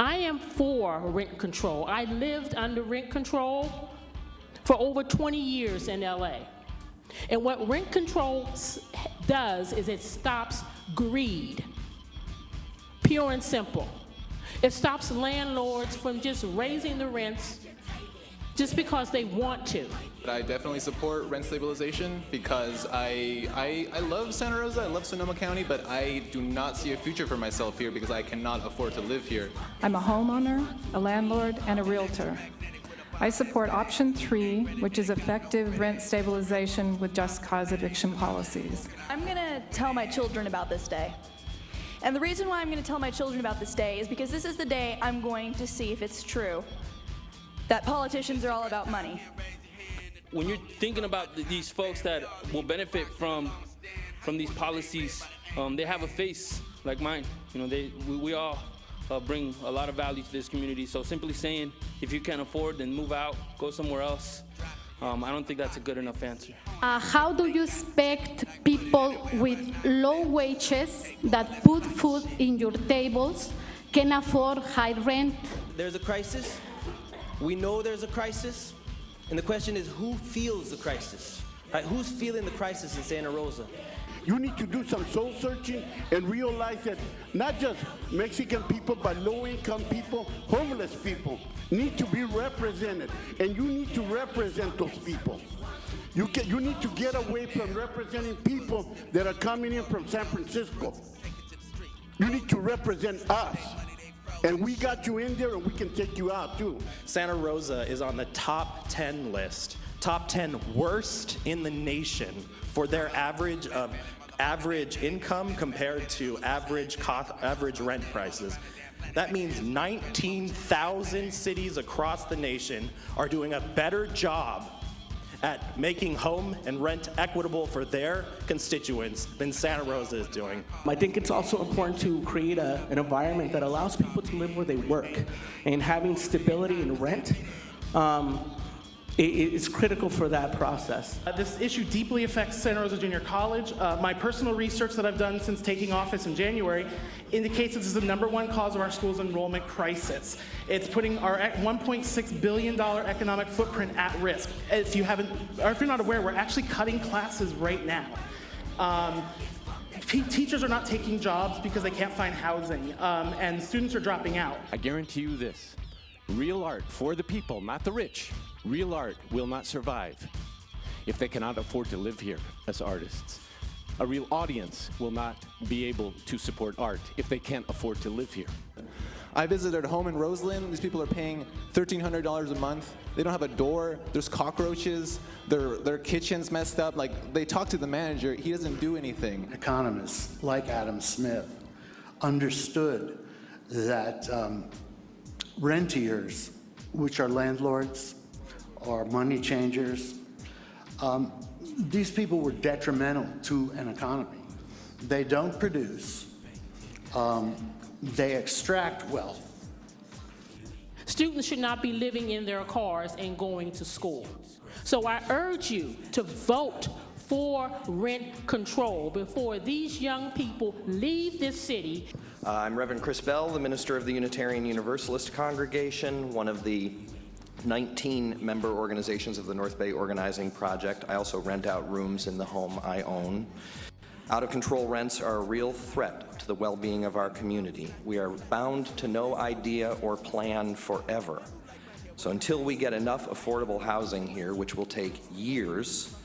I am for rent control. I lived under rent control for over 20 years in LA. And what rent control does is it stops greed, pure and simple. It stops landlords from just raising the rents just because they want to. I definitely support rent stabilization because I love Santa Rosa, I love Sonoma County, but I do not see a future for myself here because I cannot afford to live here. I'm a homeowner, a landlord, and a realtor. I support option 3, which is effective rent stabilization with just cause eviction policies. I'm gonna tell my children about this day. And the reason why I'm gonna tell my children about this day is because this is the day I'm going to see if it's true that politicians are all about money. When you're thinking about these folks that will benefit from these policies, they have a face like mine. You know, we all bring a lot of value to this community. So simply saying, if you can't afford, then move out, go somewhere else. I don't think that's a good enough answer. How do you expect people with low wages that put food in your tables can afford high rent? There's a crisis. We know there's a crisis. And the question is, who feels the crisis? Right? Who's feeling the crisis in Santa Rosa? You need to do some soul searching and realize that not just Mexican people, but low-income people, homeless people need to be represented, and you need to represent those people. You need to get away from representing people that are coming in from San Francisco. You need to represent us. And we got you in there, and we can take you out, too. Santa Rosa is on the top 10 list, top 10 worst in the nation for their average income compared to average rent prices. That means 19,000 cities across the nation are doing a better job at making home and rent equitable for their constituents than Santa Rosa is doing. I think it's also important to create an environment that allows people to live where they work, and having stability in rent is critical for that process. This issue deeply affects Santa Rosa Junior College. My personal research that I've done since taking office in January indicates this is the #1 cause of our school's enrollment crisis. It's putting our $1.6 billion economic footprint at risk. If you're not aware, we're actually cutting classes right now. Teachers are not taking jobs because they can't find housing, and students are dropping out. I guarantee you this, real art for the people, not the rich. Real art will not survive if they cannot afford to live here as artists. A real audience will not be able to support art if they can't afford to live here. I visited a home in Roseland. These people are paying $1,300 a month. They don't have a door. There's cockroaches. Their kitchen's messed up. Like, they talk to the manager. He doesn't do anything. Economists like Adam Smith understood that rentiers, which are landlords or money changers, these people were detrimental to an economy. They don't produce. They extract wealth. Students should not be living in their cars and going to school. So I urge you to vote for rent control before these young people leave this city. I'm Reverend Chris Bell, the minister of the Unitarian Universalist Congregation, one of the 19 member organizations of the North Bay Organizing Project. I also rent out rooms in the home I own. Out-of-control rents are a real threat to the well-being of our community. We are bound to no idea or plan forever. So until we get enough affordable housing here, which will take years,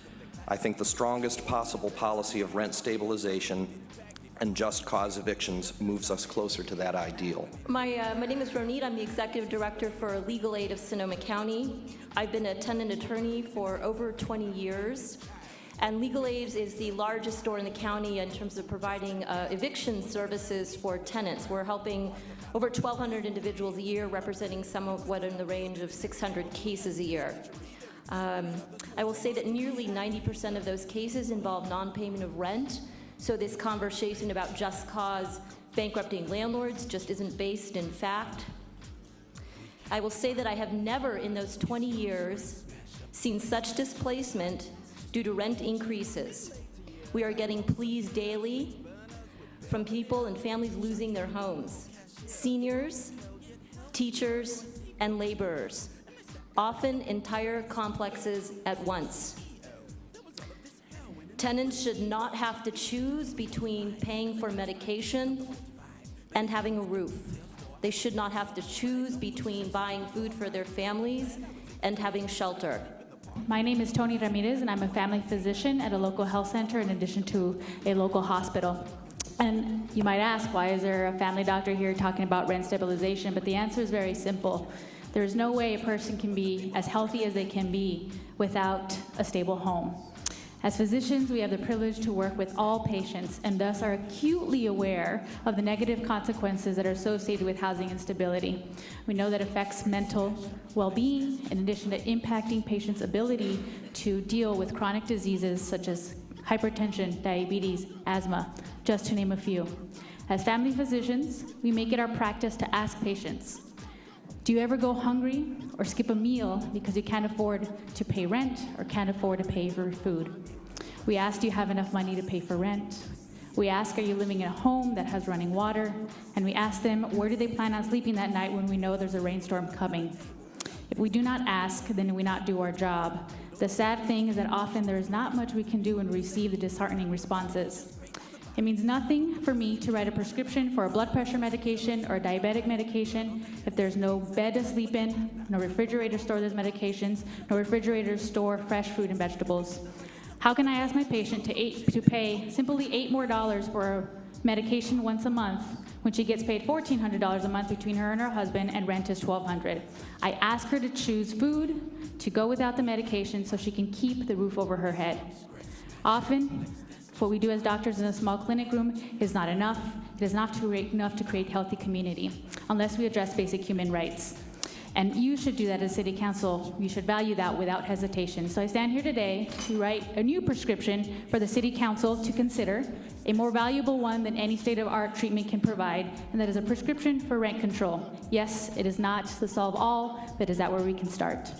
I think the strongest possible policy of rent stabilization and just cause evictions moves us closer to that ideal. My name is Ronit. I'm the Executive Director for Legal Aid of Sonoma County. I've been a tenant attorney for over 20 years. And Legal Aid is the largest store in the county in terms of providing eviction services for tenants. We're helping over 1,200 individuals a year, representing somewhat in the range of 600 cases a year. I will say that nearly 90% of those cases involve non-payment of rent. So this conversation about just cause bankrupting landlords just isn't based in fact. I will say that I have never in those 20 years seen such displacement due to rent increases. We are getting pleas daily from people and families losing their homes. Seniors teachers, and laborers, often entire complexes at once. Tenants should not have to choose between paying for medication and having a roof. They should not have to choose between buying food for their families and having shelter. My name is Tony Ramirez, and I'm a family physician at a local health center in addition to a local hospital. And you might ask, why is there a family doctor here talking about rent stabilization? But the answer is very simple. There is no way a person can be as healthy as they can be without a stable home. As physicians, we have the privilege to work with all patients and thus are acutely aware of the negative consequences that are associated with housing instability. We know that it affects mental well-being in addition to impacting patients' ability to deal with chronic diseases such as hypertension, diabetes, asthma, just to name a few. As family physicians, we make it our practice to ask patients, do you ever go hungry or skip a meal because you can't afford to pay rent or can't afford to pay for food? We ask, do you have enough money to pay for rent? We ask, are you living in a home that has running water? And we ask them, where do they plan on sleeping that night when we know there's a rainstorm coming? If we do not ask, then we not do our job. The sad thing is that often there is not much we can do and receive the disheartening responses. It means nothing for me to write a prescription for a blood pressure medication or a diabetic medication if there's no bed to sleep in, no refrigerator to store those medications, no refrigerator to store fresh fruit and vegetables. How can I ask my patient to pay simply $8 more for a medication once a month when she gets paid $1,400 a month between her and her husband and rent is $1,200? I ask her to choose food, to go without the medication so she can keep the roof over her head. Often, what we do as doctors in a small clinic room is not enough. It is not enough to create healthy community unless we address basic human rights. And you should do that as City Council. You should value that without hesitation. So I stand here today to write a new prescription for the City Council to consider, a more valuable one than any state-of-the-art treatment can provide, and that is a prescription for rent control. Yes, it is not to solve all, but is that where we can start?